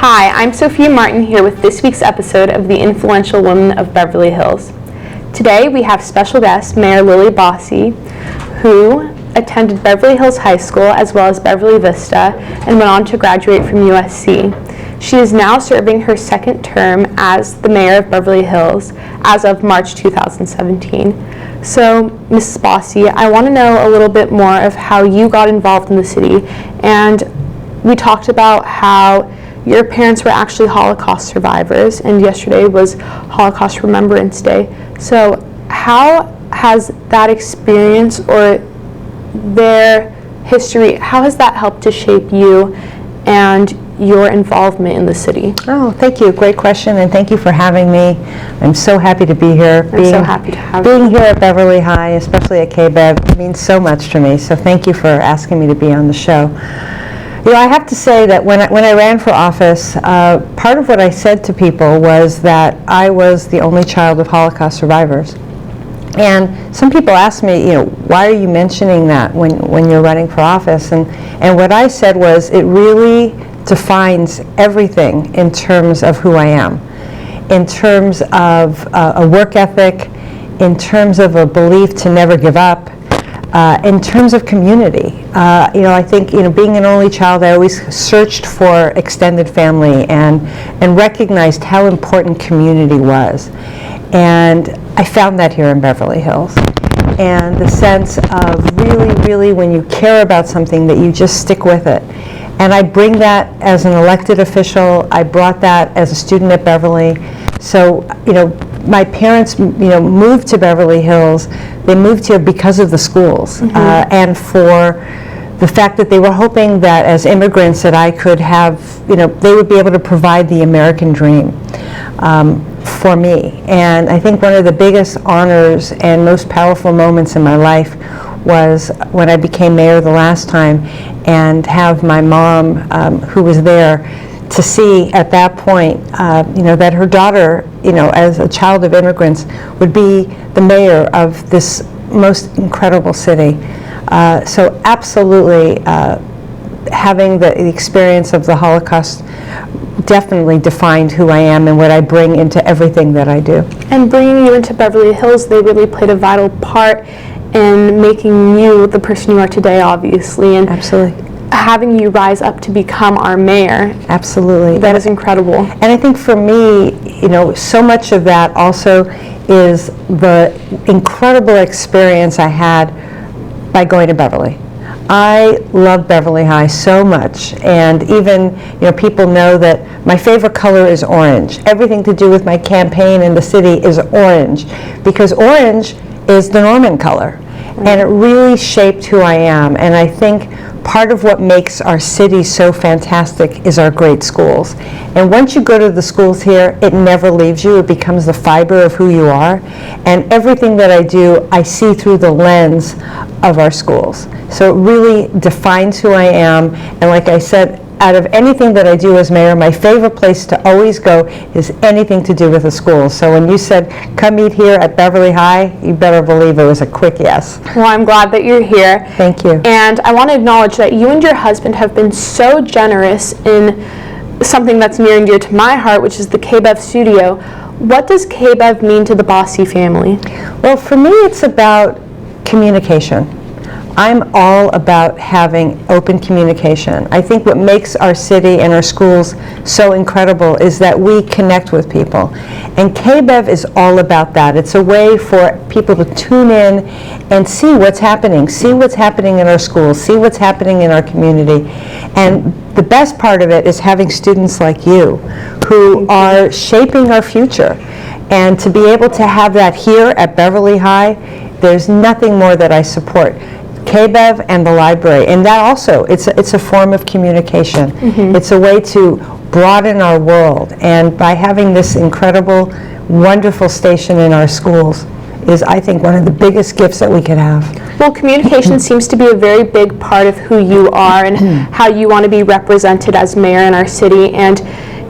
Hi, I'm Sophia Martin here with this week's episode of the influential Women of Beverly Hills. Today we have special guest Mayor Lili Bosse, who attended Beverly Hills High School as well as Beverly Vista and went on to graduate from USC. She is now serving her second term as the mayor of Beverly Hills as of March 2017. So, Mrs. Bosse, I want to know a little bit more of how you got involved in the city, and we talked about how your parents were actually Holocaust survivors, and yesterday was Holocaust Remembrance Day. So how has that experience or their history, how has that helped to shape you and your involvement in the city? Oh, thank you. Great question, and thank you for having me. I'm so happy to be here. I'm so happy to have you. Being here at Beverly High, especially at KBEV, means so much to me, so thank you for asking me to be on the show. You know, I have to say that when I ran for office, part of what I said to people was that I was the only child of Holocaust survivors. And some people asked me, you know, why are you mentioning that when you're running for office? And what I said was, it really defines everything in terms of who I am, in terms of a work ethic, in terms of a belief to never give up, in terms of community. You know, I think, you know, being an only child, I always searched for extended family and recognized how important community was. And I found that here in Beverly Hills. And the sense of really, when you care about something, that you just stick with it. And I bring that as an elected official. I brought that as a student at Beverly. So, you know, my parents, you know, moved to Beverly Hills. They moved here because of the schools, and for the fact that they were hoping that as immigrants that I could have, you know, they would be able to provide the American dream for me. And I think one of the biggest honors and most powerful moments in my life was when I became mayor the last time, and have my mom, who was there, to see at that point, you know, that her daughter, you know, as a child of immigrants, would be the mayor of this most incredible city. So absolutely, having the experience of the Holocaust definitely defined who I am and what I bring into everything that I do. And bringing you into Beverly Hills, they really played a vital part in making you the person you are today, obviously. And absolutely. Having you rise up to become our mayor. Absolutely. That is incredible. And I think for me, you know, so much of that also is the incredible experience I had by going to Beverly. I love Beverly High so much, and even, you know, people know that my favorite color is orange. Everything to do with my campaign in the city is orange, because orange is the Norman color. And it really shaped who I am. And I think part of what makes our city so fantastic is our great schools. And once you go to the schools here, it never leaves you. It becomes the fiber of who you are. And everything that I do, I see through the lens of our schools. So it really defines who I am. And like I said, out of anything that I do as mayor, my favorite place to always go is anything to do with the schools. So when you said, come eat here at Beverly High, you better believe it was a quick yes. Well, I'm glad that you're here. Thank you. And I want to acknowledge that you and your husband have been so generous in something that's near and dear to my heart, which is the KBEV studio. What does KBEV mean to the Bosse family? Well, for me, it's about communication. I'm all about having open communication. I think what makes our city and our schools so incredible is that we connect with people. And KBEV is all about that. It's a way for people to tune in and see what's happening in our schools, see what's happening in our community. And the best part of it is having students like you who are shaping our future. And to be able to have that here at Beverly High, there's nothing more that I support. KBEV and the library, and that also, it's a form of communication. It's a way to broaden our world, and by having this incredible, wonderful station in our schools is, I think, one of the biggest gifts that we could have. Well, communication seems to be a very big part of who you are and how you want to be represented as mayor in our city, and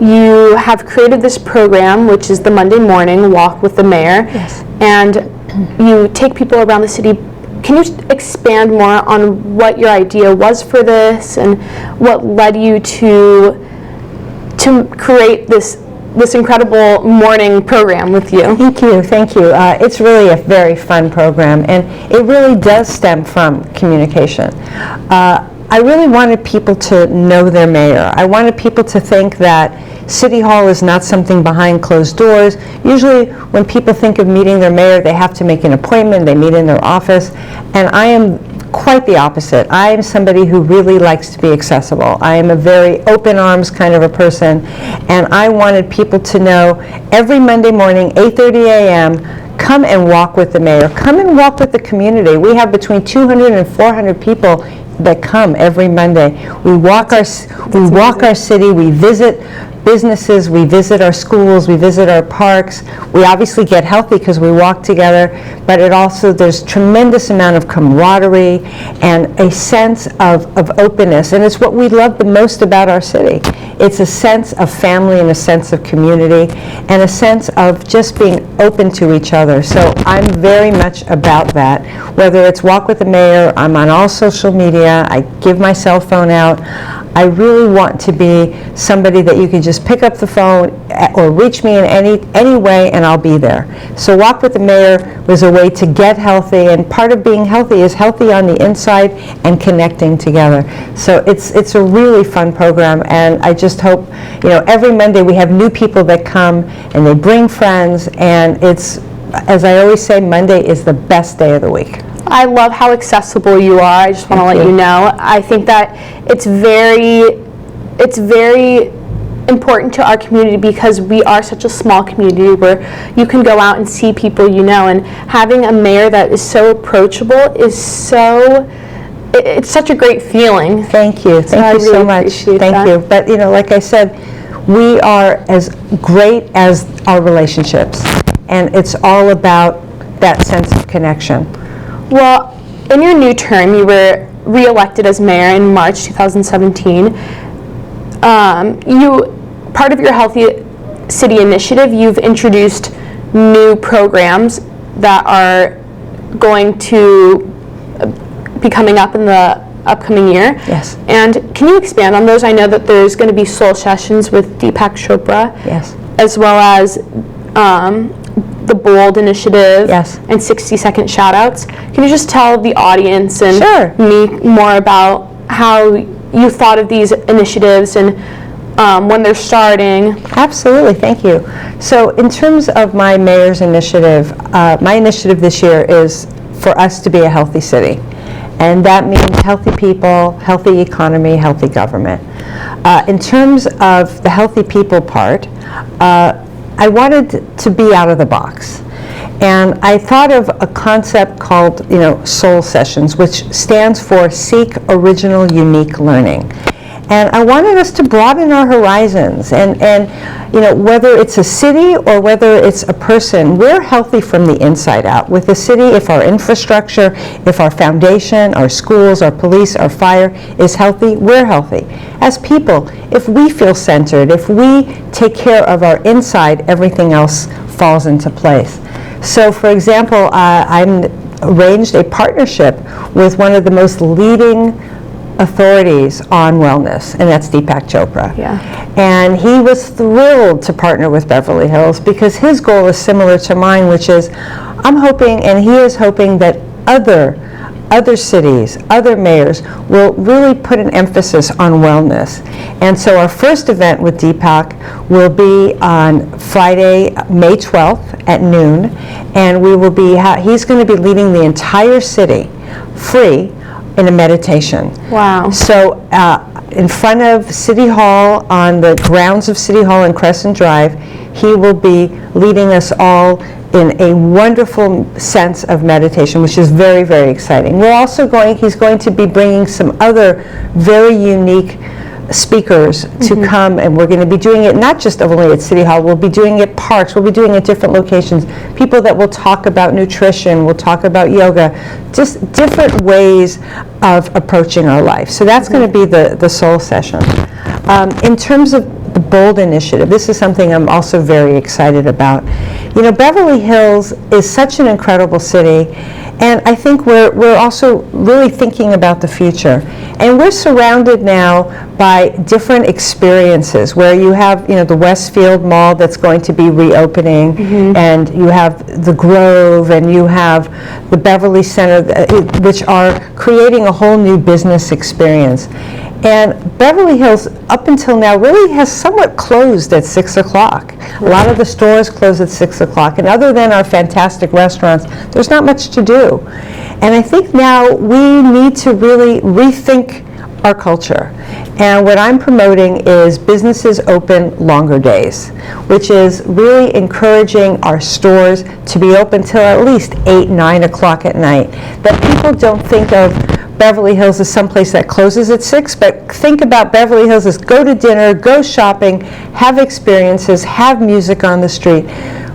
you have created this program, which is the Monday morning walk with the mayor. Yes. And you take people around the city. Can you expand more on what your idea was for this and what led you to to create this incredible morning program with you. Thank you. It's really a very fun program, and it really does stem from communication. I really wanted people to know their mayor. I wanted people to think that City Hall is not something behind closed doors. Usually when people think of meeting their mayor, they have to make an appointment, they meet in their office, and I am quite the opposite. I am somebody who really likes to be accessible. I am a very open arms kind of a person, and I wanted people to know every Monday morning, 8:30 a.m., come and walk with the mayor. Come and walk with the community. We have between 200 and 400 people that come every Monday. We walk our city, we visit businesses, we visit our schools, we visit our parks. We obviously get healthy because we walk together, but there's tremendous amount of camaraderie and a sense of openness, and it's what we love the most about our city. It's a sense of family and a sense of community and a sense of just being open to each other. So I'm very much about that. Whether it's Walk with the Mayor, I'm on all social media, I give my cell phone out. I really want to be somebody that you can just pick up the phone or reach me in any way and I'll be there. So Walk with the Mayor was a way to get healthy, and part of being healthy is healthy on the inside and connecting together. So it's a really fun program, and I just hope, every Monday we have new people that come and they bring friends, and it's, as I always say, Monday is the best day of the week. I love how accessible you are. I just want to let you know. I think that it's very important to our community because we are such a small community where you can go out and see people and having a mayor that is so approachable is it's such a great feeling. Thank you. Thank you so much. Thank you. But like I said, we are as great as our relationships, and it's all about that sense of connection. Well, in your new term, you were re-elected as mayor in March 2017. Part of your Healthy City initiative, you've introduced new programs that are going to be coming up in the upcoming year. Yes. And can you expand on those? I know that there's going to be soul sessions with Deepak Chopra. Yes. As well as the Bold initiative. Yes. And 60-second shout-outs. Can you just tell the audience and Sure. me more about how you thought of these initiatives and when they're starting? Absolutely, thank you. So in terms of my mayor's initiative, my initiative this year is for us to be a healthy city. And that means healthy people, healthy economy, healthy government. In terms of the healthy people part, I wanted to be out of the box. And I thought of a concept called, soul sessions, which stands for Seek Original Unique Learning. And I wanted us to broaden our horizons, and whether it's a city or whether it's a person, we're healthy from the inside out. With the city, if our infrastructure, if our foundation, our schools, our police, our fire is healthy, we're healthy. As people, if we feel centered, if we take care of our inside, everything else falls into place. So for example, I've arranged a partnership with one of the most leading authorities on wellness, and that's Deepak Chopra. Yeah. And he was thrilled to partner with Beverly Hills because his goal is similar to mine, which is I'm hoping, and he is hoping, that other cities, other mayors will really put an emphasis on wellness. And so our first event with Deepak will be on Friday, May 12th at noon, and we will be he's going to be leading the entire city free in a meditation. Wow. So in front of City Hall, on the grounds of City Hall and Crescent Drive, he will be leading us all in a wonderful sense of meditation, which is very, very exciting. He's going to be bringing some other very unique speakers to come, and we're going to be doing it not just only at City Hall, we'll be doing it at parks, we'll be doing it at different locations, people that will talk about nutrition, will talk about yoga, just different ways of approaching our life. So that's going to be the soul session. In terms of the Bold initiative, this is something I'm also very excited about. Beverly Hills is such an incredible city. And I think we're also really thinking about the future. And we're surrounded now by different experiences where you have, the Westfield Mall that's going to be reopening, and you have the Grove, and you have the Beverly Center, which are creating a whole new business experience. And Beverly Hills, up until now, really has somewhat closed at 6 o'clock. A lot of the stores close at 6 o'clock. And other than our fantastic restaurants, there's not much to do. And I think now we need to really rethink our culture. And what I'm promoting is businesses open longer days, which is really encouraging our stores to be open till at least 8, 9 o'clock at night. That people don't think of Beverly Hills as someplace that closes at 6, but think about Beverly Hills as go to dinner, go shopping, have experiences, have music on the street.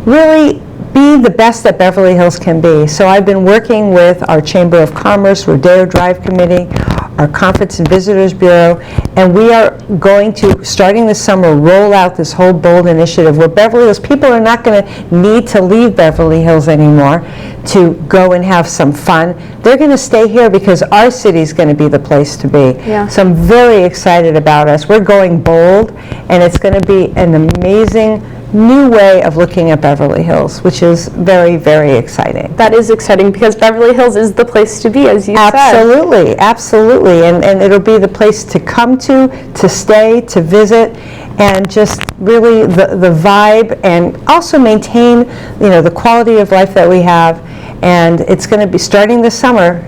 Really be the best that Beverly Hills can be. So I've been working with our Chamber of Commerce, Rodeo Drive Committee, our Conference and Visitors Bureau, and we are going to, starting this summer, roll out this whole bold initiative where Beverly Hills, people are not going to need to leave Beverly Hills anymore to go and have some fun. They're going to stay here because our city is going to be the place to be. Yeah. So I'm very excited about us. We're going bold, and it's going to be an amazing new way of looking at Beverly Hills, which is very, very exciting. That is exciting because Beverly Hills is the place to be, as you said. Absolutely, absolutely. And it'll be the place to come to stay, to visit, and just really the vibe, and also maintain, the quality of life that we have. And it's going to be starting this summer,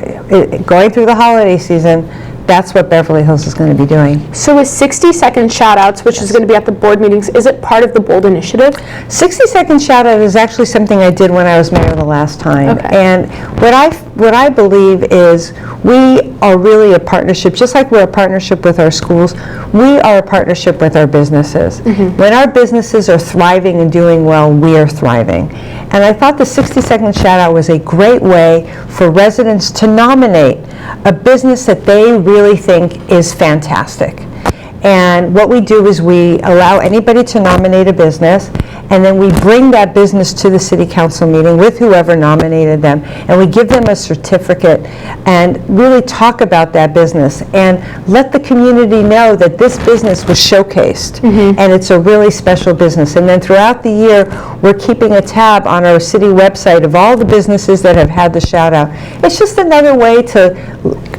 going through the holiday season. That's what Beverly Hills is going to be doing. So with 60-second shout-outs, which is going to be at the board meetings, is it part of the BOLD initiative? 60-second shout-out is actually something I did when I was mayor the last time. Okay. And what I believe is we are really a partnership, just like we're a partnership with our schools, we are a partnership with our businesses. When our businesses are thriving and doing well, we are thriving. And I thought the 60-second shout-out was a great way for residents to nominate a business that they really think is fantastic. And what we do is we allow anybody to nominate a business, and then we bring that business to the city council meeting with whoever nominated them, and we give them a certificate and really talk about that business and let the community know that this business was showcased, and it's a really special business. And then throughout the year, we're keeping a tab on our city website of all the businesses that have had the shout out. It's just another way to,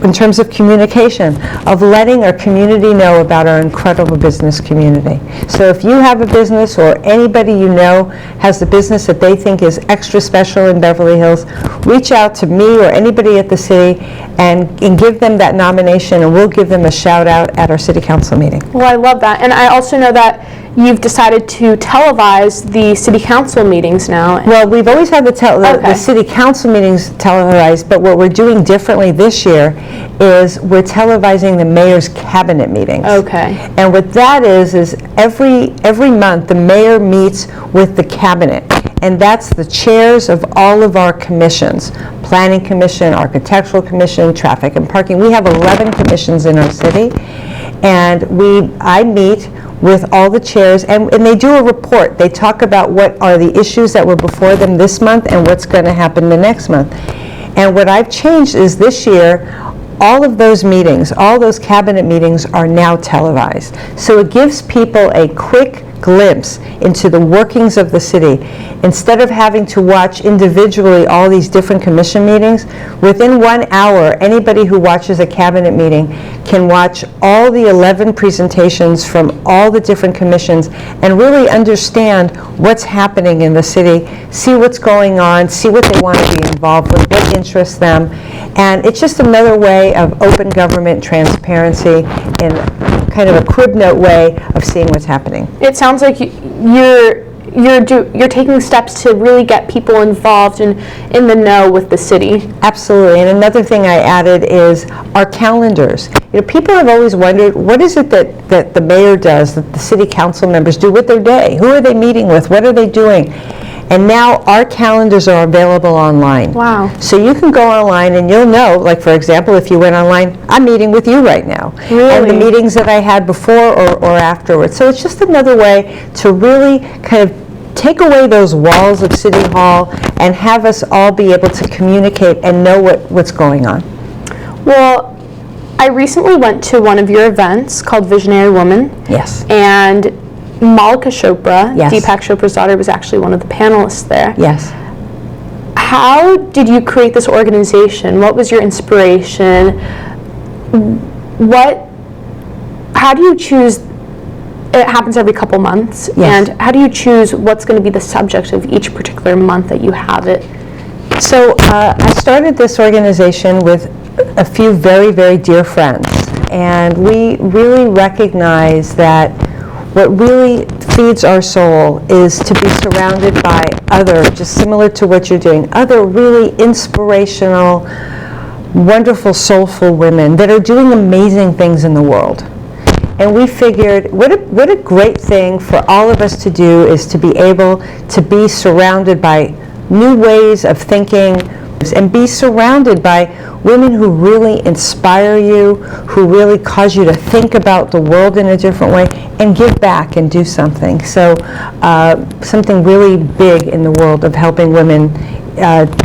in terms of communication, of letting our community know about our incredible business community. So if you have a business, or anybody you know has a business that they think is extra special in Beverly Hills, reach out to me or anybody at the city and give them that nomination, and we'll give them a shout out at our city council meeting. Well, I love that. And I also know that you've decided to televise the city council meetings now. Well, we've always had the city council meetings televised, but what we're doing differently this year is we're televising the mayor's cabinet meetings. Okay. And what that is every month the mayor meets with the cabinet, and that's the chairs of all of our commissions: Planning Commission, Architectural Commission, Traffic and Parking. We have 11 commissions in our city, and I meet with all the chairs, and they do a report. They talk about what are the issues that were before them this month and what's going to happen the next month. And what I've changed is this year, all of those meetings, all those cabinet meetings are now televised. So it gives people a quick glimpse into the workings of the city. Instead of having to watch individually all these different commission meetings, within 1 hour, anybody who watches a cabinet meeting can watch all the 11 presentations from all the different commissions and really understand what's happening in the city, see what's going on, see what they want to be involved with, what interests them. And it's just another way of open government transparency in kind of a crib note way of seeing what's happening. It sounds like you're taking steps to really get people involved and in the know with the city. Absolutely. And another thing I added is our calendars. People have always wondered, what is it that the mayor does, that the city council members do with their day? Who are they meeting with? What are they doing? And now our calendars are available online. Wow. So you can go online and you'll know, like for example, if you went online, I'm meeting with you right now. Really? And the meetings that I had before or afterwards. So it's just another way to really kind of take away those walls of City Hall and have us all be able to communicate and know what's going on. Well, I recently went to one of your events called Visionary Woman. Yes. And Malika Chopra, Yes. Deepak Chopra's daughter, was actually one of the panelists there. Yes. How did you create this organization? What was your inspiration? How do you choose? It happens every couple months. Yes. And how do you choose what's going to be the subject of each particular month that you have it? So I started this organization with a few very, very dear friends, and we really recognize that what really feeds our soul is to be surrounded by other, just similar to what you're doing, other really inspirational, wonderful, soulful women that are doing amazing things in the world. And we figured, what a great thing for all of us to do is to be able to be surrounded by new ways of thinking and be surrounded by women who really inspire you, who really cause you to think about the world in a different way and give back and do something. So something really big in the world of helping women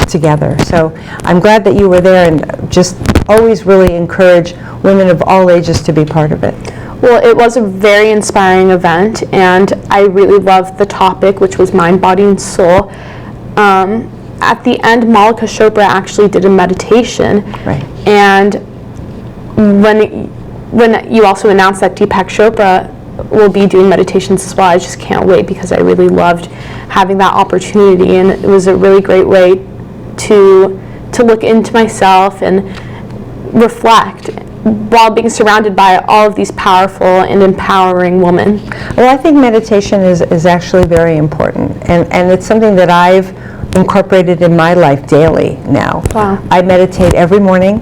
together. So I'm glad that you were there, and just always really encourage women of all ages to be part of it. Well, it was a very inspiring event, and I really loved the topic, which was mind, body, and soul. At the end, Malika Chopra actually did a meditation. Right. And when you also announced that Deepak Chopra will be doing meditations as well, I just can't wait, because I really loved having that opportunity, and it was a really great way to look into myself and reflect while being surrounded by all of these powerful and empowering women. Well, I think meditation is actually very important, and it's something that I've incorporated in my life daily now. Wow. I meditate every morning,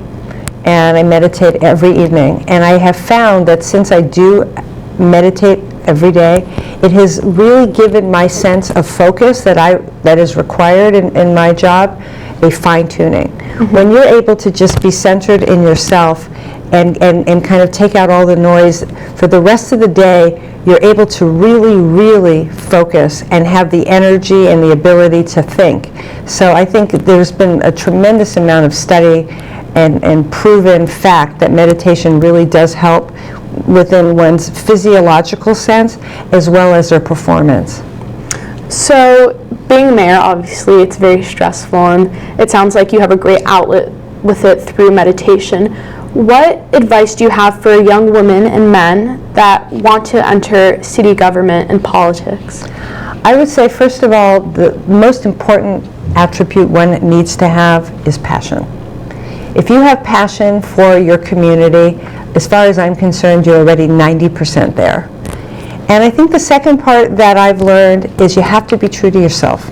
and I meditate every evening, and I have found that since I do meditate every day, it has really given my sense of focus that is required in my job a fine-tuning. Mm-hmm. When you're able to just be centered in yourself and kind of take out all the noise for the rest of the day, you're able to really, really focus and have the energy and the ability to think. So I think there's been a tremendous amount of study and proven fact that meditation really does help within one's physiological sense as well as their performance. So being mayor, obviously it's very stressful, and it sounds like you have a great outlet with it through meditation. What advice do you have for young women and men that want to enter city government and politics? I would say, first of all, the most important attribute one needs to have is passion. If you have passion for your community, as far as I'm concerned, you're already 90% there. And I think the second part that I've learned is you have to be true to yourself.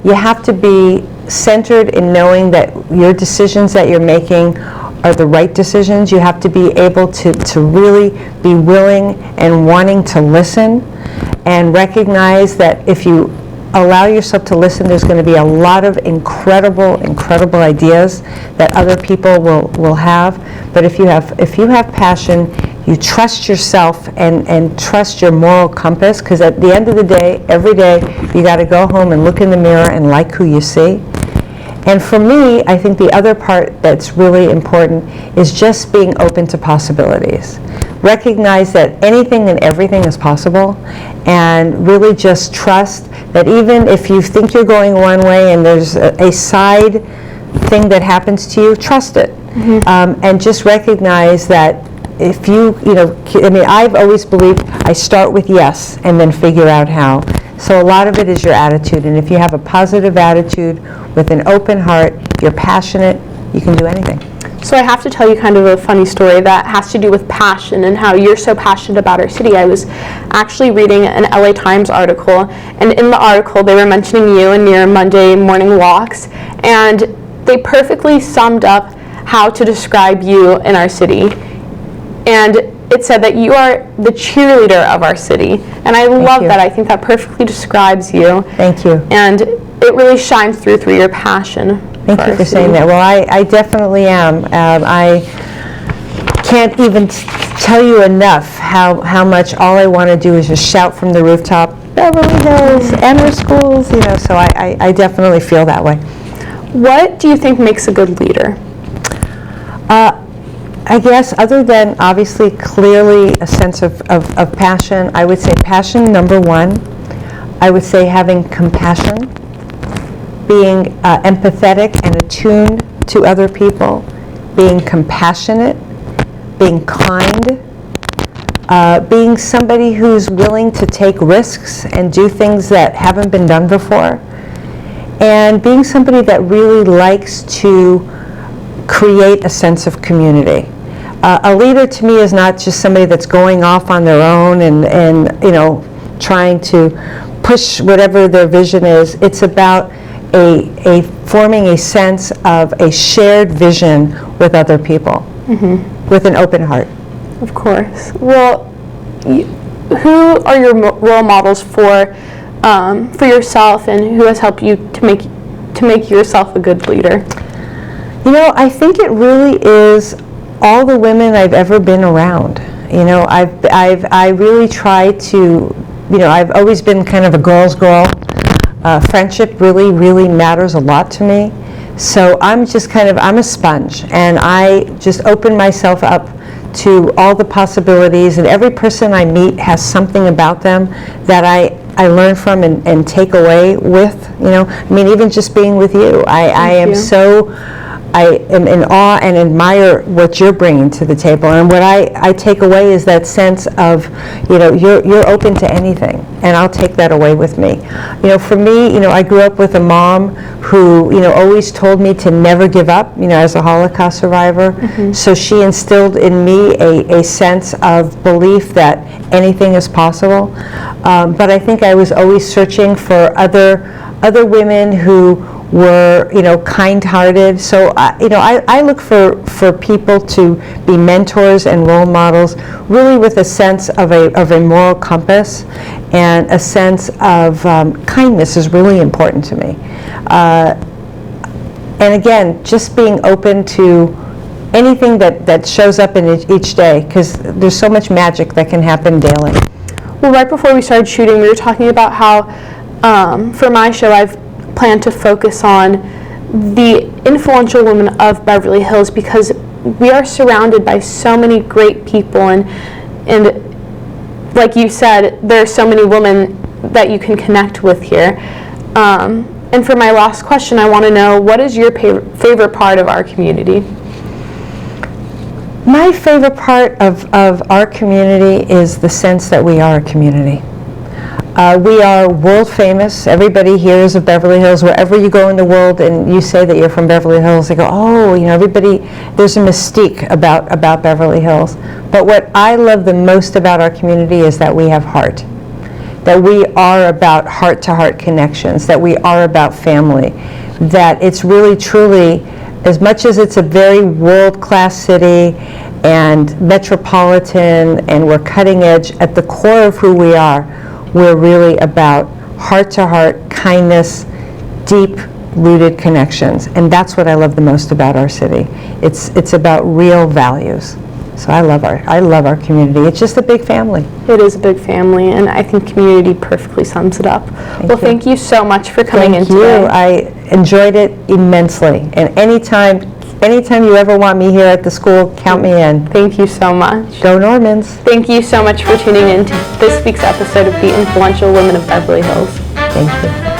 You have to be centered in knowing that your decisions that you're making are the right decisions. You have to be able to really be willing and wanting to listen, and recognize that if you allow yourself to listen, there's going to be a lot of incredible ideas that other people will have. But if you have passion, you trust yourself and trust your moral compass, because at the end of the day, every day, you got to go home and look in the mirror and like who you see. And for me, I think the other part that's really important is just being open to possibilities. Recognize that anything and everything is possible, and really just trust that even if you think you're going one way and there's a side thing that happens to you, trust it. Mm-hmm. And just recognize that if I've always believed I start with yes and then figure out how. So a lot of it is your attitude, and if you have a positive attitude with an open heart, you're passionate, you can do anything. So I have to tell you kind of a funny story that has to do with passion and how you're so passionate about our city. I was actually reading an LA Times article, and in the article they were mentioning you and your Monday morning walks, and they perfectly summed up how to describe you in our city. And it said that you are the cheerleader of our city. And I love that. I think that perfectly describes you. Thank you. And it really shines through your passion. Thank you for saying that. Well, I definitely am. I can't even tell you enough how much all I want to do is just shout from the rooftop Beverly Hills and our schools, so I definitely feel that way. What do you think makes a good leader? I guess other than obviously clearly a sense of passion, I would say passion, number one. I would say having compassion, being empathetic and attuned to other people, being compassionate, being kind, being somebody who's willing to take risks and do things that haven't been done before, and being somebody that really likes to create a sense of community. A leader to me is not just somebody that's going off on their own and trying to push whatever their vision is. It's about a forming a sense of a shared vision with other people, with an open heart. Of course. Well, who are your role models for yourself, and who has helped you to make yourself a good leader? I think it really is all the women I've ever been around. I really try to, I've always been kind of a girl's girl. Friendship really, really matters a lot to me. So I'm just I'm a sponge, and I just open myself up to all the possibilities, and every person I meet has something about them that I learn from and take away with, even just being with you. I am in awe and admire what you're bringing to the table, and what I take away is that sense of, you're open to anything, and I'll take that away with me. For me, I grew up with a mom who, always told me to never give up, as a Holocaust survivor. So she instilled in me a sense of belief that anything is possible. But I think I was always searching for other women who were, kind-hearted. So, I look for people to be mentors and role models, really with a sense of a moral compass, and a sense of kindness is really important to me. And again, just being open to anything that shows up in each day, because there's so much magic that can happen daily. Well, right before we started shooting, we were talking about how, for my show, I've planned to focus on the influential women of Beverly Hills, because we are surrounded by so many great people, and like you said, there are so many women that you can connect with here. And for my last question, I want to know, what is your favorite part of our community? My favorite part of our community is the sense that we are a community. We are world famous. Everybody here is of Beverly Hills. Wherever you go in the world and you say that you're from Beverly Hills, they go, oh, everybody, there's a mystique about Beverly Hills. But what I love the most about our community is that we have heart. That we are about heart-to-heart connections, that we are about family, that it's really, truly, as much as it's a very world-class city and metropolitan and we're cutting edge, at the core of who we are, we're really about heart-to-heart kindness, deep-rooted connections, and that's what I love the most about our city. It's about real values. So I love our community. It's just a big family. It is a big family, and I think community perfectly sums it up. Thank you so much for coming in today. I enjoyed it immensely, and anytime you ever want me here at the school, count me in. Thank you so much. Go Normans. Thank you so much for tuning in to this week's episode of The Influential Women of Beverly Hills. Thank you.